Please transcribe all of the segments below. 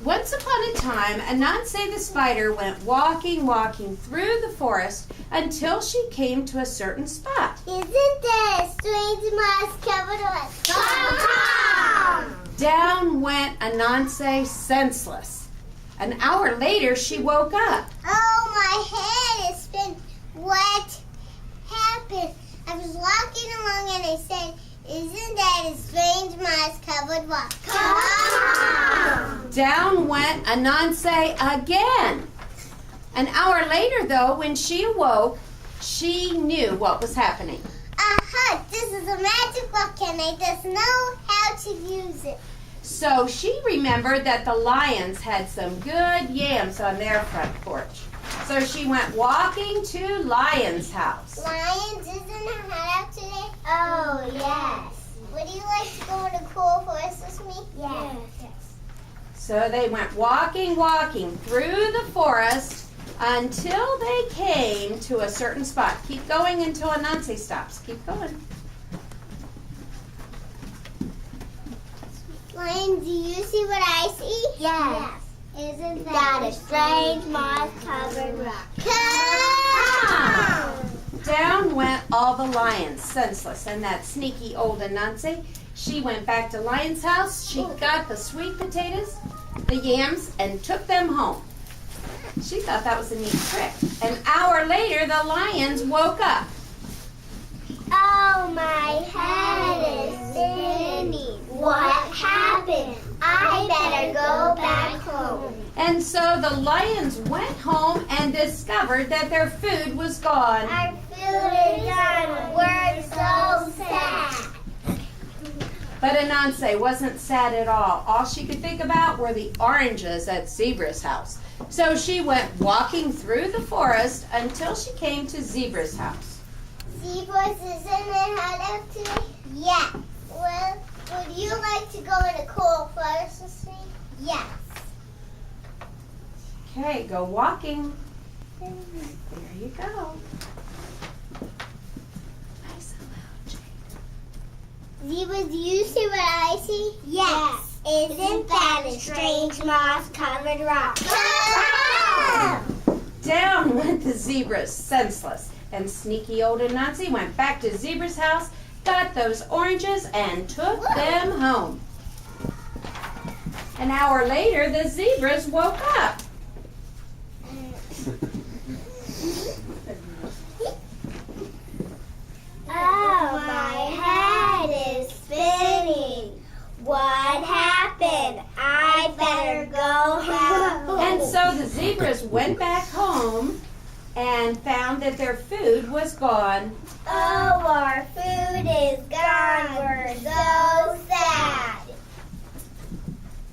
Once upon a time, Anansi the Spider went walking through the forest until she came to a certain spot. Isn't that a strange mouse covered with cotton? Down went Anansi senseless. An hour later, she woke up. Oh, my head is spinning. What happened? I was walking along and I said, isn't that a strange mouse covered with cotton? Down went Anansi again. An hour later, though, when she awoke, she knew what was happening. Aha, this is a magic book and I just know how to use it. So she remembered that the lions had some good yams on their front porch. So she went walking to Lion's house. Lions, isn't it hot out today? Oh, yes. Would you like to go in the cool forest with me? Yes. So they went walking through the forest until they came to a certain spot. Keep going until Anansi stops. Keep going. Lion, do you see what I see? Yes. Isn't that a strange moss-covered rock? Come! Down went all the lions, senseless, and that sneaky old Anansi. She went back to Lion's house. She got the sweet potatoes, the yams, and took them home. She thought that was a neat trick. An hour later, the lions woke up. Oh, my head is spinning. What happened? I better go back home. And so the lions went home and discovered that their food was gone. Our food is gone. We're so sad. But Anansi wasn't sad at all. All she could think about were the oranges at Zebra's house. So she went walking through the forest until she came to Zebra's house. Zebras, isn't it hot out today? Yeah. Well, would you like to go in the cool forest with me? Yes. Okay, go walking. There you go. Nice and loud, Jade. Zebra, do you see what I see? Yes. Isn't that a strange moss-covered rock? Down went the zebras, senseless. And sneaky old Anansi went back to Zebra's house, got those oranges, and took them home. An hour later, the zebras woke up. Oh, my head is spinning. What happened? I better go home. And so the zebras went back home and found that their food was gone. Oh, our food is gone. We're so sad.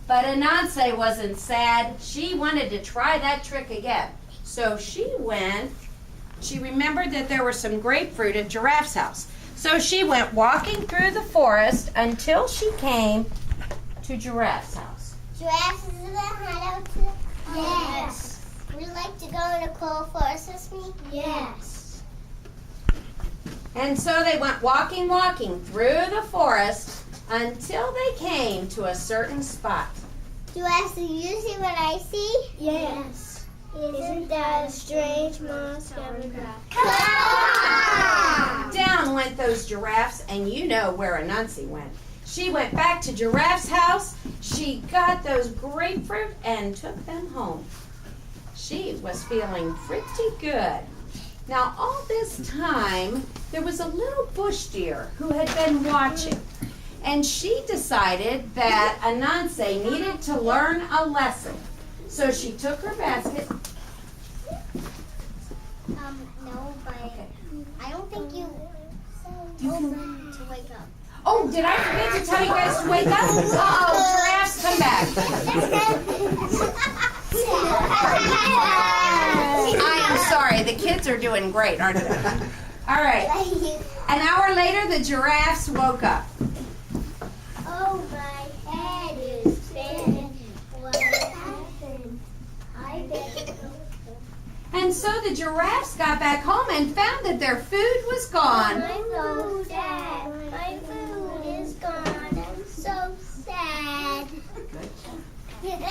But Anansi wasn't sad. She wanted to try that trick again. So she remembered that there was some grapefruit at Giraffe's house. So she went walking through the forest until she came to Giraffe's house. Giraffes, isn't it hot out today? Yes. Would you like to go in the cold forest with me? Yes. And so they went walking through the forest until they came to a certain spot. Giraffes, do you see what I see? Yes. Isn't that a strange moss-covered rock? Down went those giraffes, and you know where Anansi went. She went back to Giraffe's house. She got those grapefruit and took them home. She was feeling pretty good. Now, all this time, there was a little bush deer who had been watching. And she decided that Anansi needed to learn a lesson. So she took her basket. No, but I don't think you told them to wake up. Oh, did I forget to tell you guys to wake up? Uh-oh, giraffes, come back. I am sorry. The kids are doing great, aren't they? All right. An hour later, the giraffes woke up. Oh, my head is spinning. What happened? I better go. And so the giraffes got back home and found that their food was gone. I'm so sad. My food is gone. I'm so sad. Good.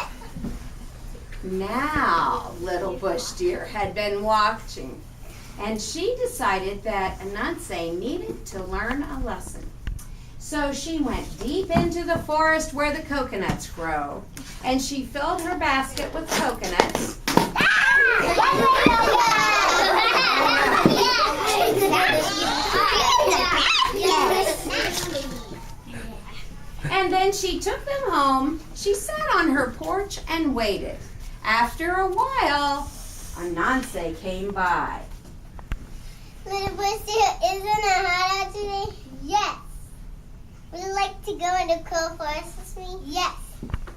Now, little bush deer had been watching, and she decided that Anansi needed to learn a lesson. So she went deep into the forest where the coconuts grow, and she filled her basket with coconuts. And then she took them home. She sat on her porch and waited. After a while, Anansi came by. Little bush deer, isn't it hot out today? Yes. Would you like to go in the cool forest with me? Yes.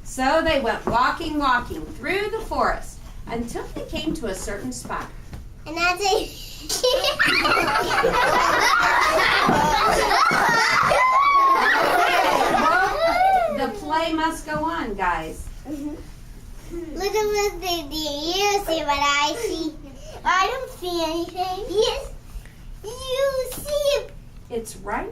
So they went walking through the forest until they came to a certain spot. And that's it. The play must go on, guys. Little bush deer, do you see what I see? I don't see anything. Yes. You see it. It's right.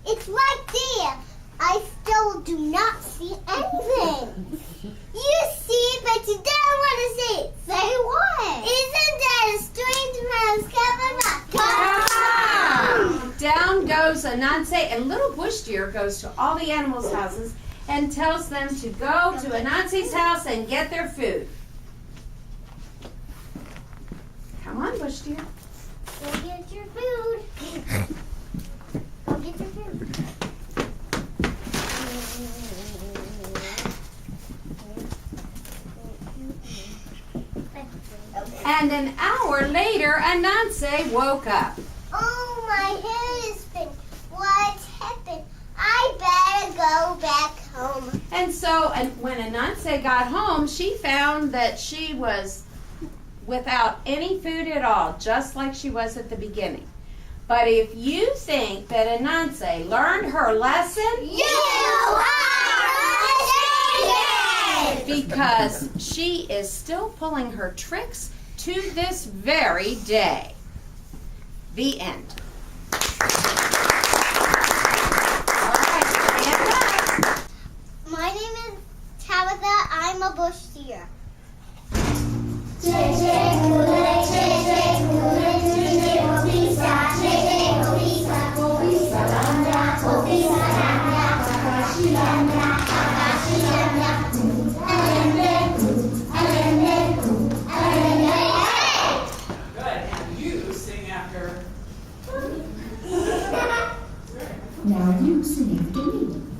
It's right there. I still do not see anything. You see it, but you don't want to see it. Say what? Isn't that a strange mouse covered by Down goes Anansi, and little bush deer goes to all the animals' houses and tells them to go to Anansi's house and get their food. Come on, bush deer. Go get your food. Go get your food. And an hour later, Anansi woke up. Oh, my head is spinning. What happened? I better go back home. And so when Anansi got home, she found that she was without any food at all, just like she was at the beginning. But if you think that Anansi learned her lesson, You are mistaken! because she is still pulling her tricks to this very day. The end. All right, stand up. My name is Tabitha. I'm a bush deer. Now you sing after me.